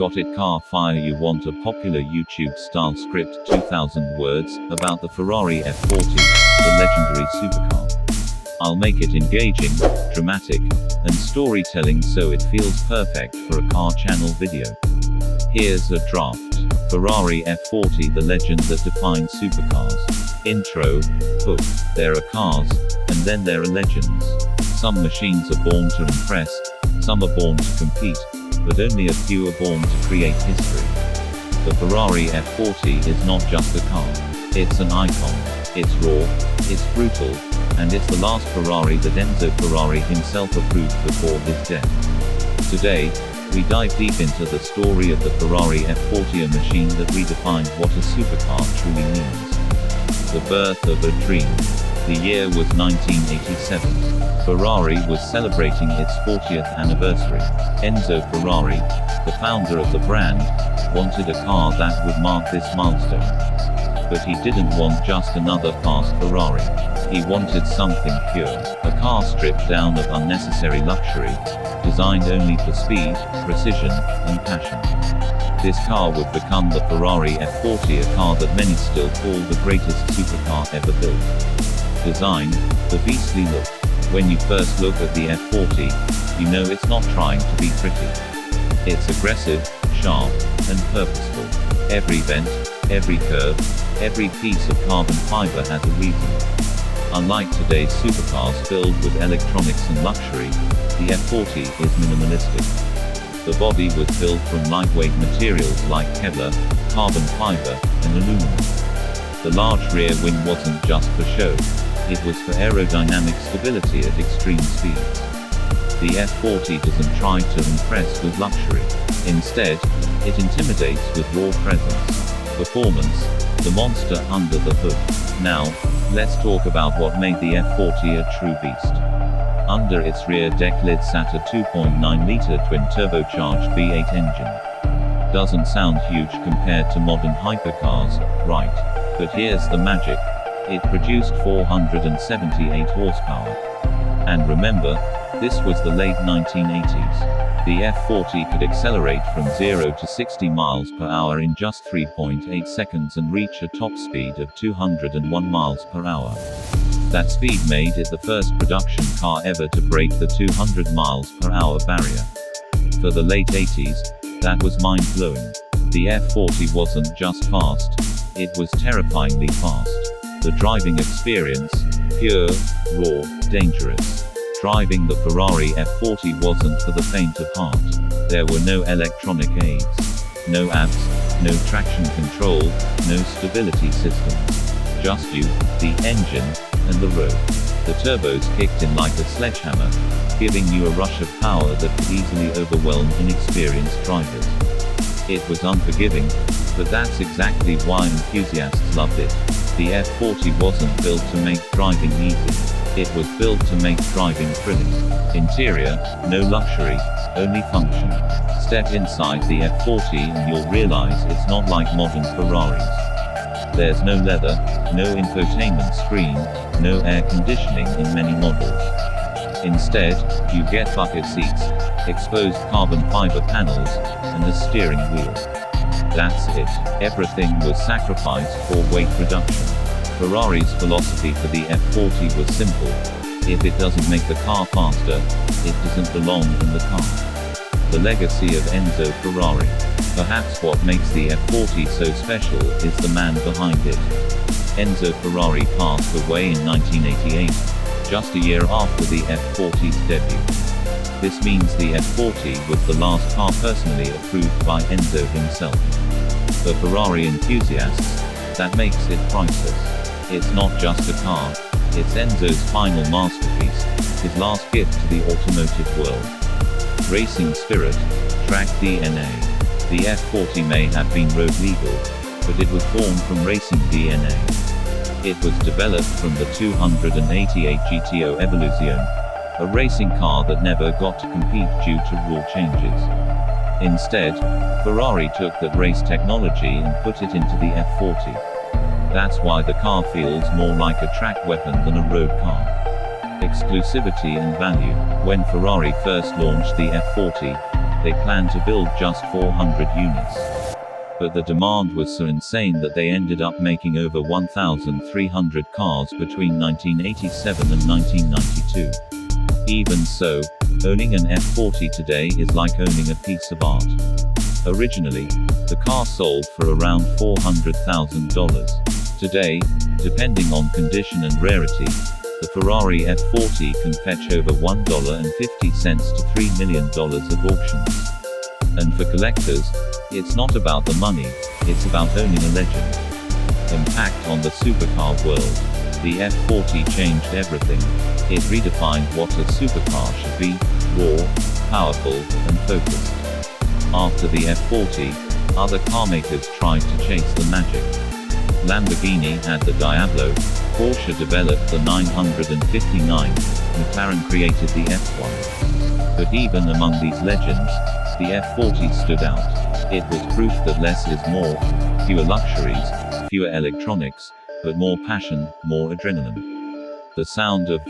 Got it? Car fire. You want a popular YouTube-style script, 2,000 words, about the Ferrari F40, the legendary supercar. I'll make it engaging, dramatic, and storytelling so it feels perfect for a car channel video. Here's a draft. Ferrari F40, the legend that defined supercars. Intro. Hook. There are cars, and then there are legends. Some machines are born to impress, some are born to compete, but only a few are born to create history. The Ferrari F40 is not just a car. It's an icon. It's raw, it's brutal, and it's the last Ferrari that Enzo Ferrari himself approved before his death. Today, we dive deep into the story of the Ferrari F40, a machine that redefined what a supercar truly means. The birth of a dream. The year was 1987. Ferrari was celebrating its 40th anniversary. Enzo Ferrari, the founder of the brand, wanted a car that would mark this milestone. But he didn't want just another fast Ferrari. He wanted something pure, a car stripped down of unnecessary luxury, designed only for speed, precision, and passion. This car would become the Ferrari F40, a car that many still call the greatest supercar ever built. Design. The beastly look. When you first look at the F40, you know it's not trying to be pretty. It's aggressive, sharp, and purposeful. Every bend, every curve, every piece of carbon fiber has a reason. Unlike today's supercars filled with electronics and luxury, the F40 is minimalistic. The body was built from lightweight materials like Kevlar, carbon fiber, and aluminum. The large rear wing wasn't just for show. It was for aerodynamic stability at extreme speeds. The F40 doesn't try to impress with luxury. Instead, it intimidates with raw presence. Performance. The monster under the hood. Now, let's talk about what made the F40 a true beast. Under its rear deck lid sat a 2.9-liter twin-turbocharged V8 engine. Doesn't sound huge compared to modern hypercars, right? But here's the magic. It produced 478 horsepower. And remember, this was the late 1980s. The F40 could accelerate from 0 to 60 miles per hour in just 3.8 seconds and reach a top speed of 201 miles per hour. That speed made it the first production car ever to break the 200 miles per hour barrier. For the late 80s, that was mind-blowing. The F40 wasn't just fast, it was terrifyingly fast. The driving experience, pure, raw, dangerous. Driving the Ferrari F40 wasn't for the faint of heart. There were no electronic aids. No apps, no traction control, no stability system. Just you, the engine, and the road. The turbos kicked in like a sledgehammer, giving you a rush of power that could easily overwhelm inexperienced drivers. It was unforgiving, but that's exactly why enthusiasts loved it. The F40 wasn't built to make driving easy. It was built to make driving thrilling. Interior, no luxury, only function. Step inside the F40 and you'll realize it's not like modern Ferraris. There's no leather, no infotainment screen, no air conditioning in many models. Instead, you get bucket seats, exposed carbon fiber panels, and a steering wheel. That's it. Everything was sacrificed for weight reduction. Ferrari's philosophy for the F40 was simple. If it doesn't make the car faster, it doesn't belong in the car. The legacy of Enzo Ferrari. Perhaps what makes the F40 so special is the man behind it. Enzo Ferrari passed away in 1988, just a year after the F40's debut. This means the F40 was the last car personally approved by Enzo himself. For Ferrari enthusiasts, that makes it priceless. It's not just a car, it's Enzo's final masterpiece, his last gift to the automotive world. Racing spirit, track DNA. The F40 may have been road legal, but it was born from racing DNA. It was developed from the 288 GTO Evoluzione, a racing car that never got to compete due to rule changes. Instead, Ferrari took that race technology and put it into the F40. That's why the car feels more like a track weapon than a road car. Exclusivity and value. When Ferrari first launched the F40, They planned to build just 400 units. But the demand was so insane that they ended up making over 1,300 cars between 1987 and 1992. Even so, owning an F40 today is like owning a piece of art. Originally, the car sold for around $400,000. Today, depending on condition and rarity, the Ferrari F40 can fetch over $1.50 to $3 million at auctions. And for collectors, it's not about the money, it's about owning a legend. Impact on the supercar world. The F40 changed everything. It redefined what a supercar should be: raw, powerful, and focused. After the F40, other carmakers tried to chase the magic. Lamborghini had the Diablo, Porsche developed the 959, McLaren created the F1. But even among these legends, the F40 stood out. It was proof that less is more: fewer luxuries, fewer electronics, but more passion, more adrenaline. The sound of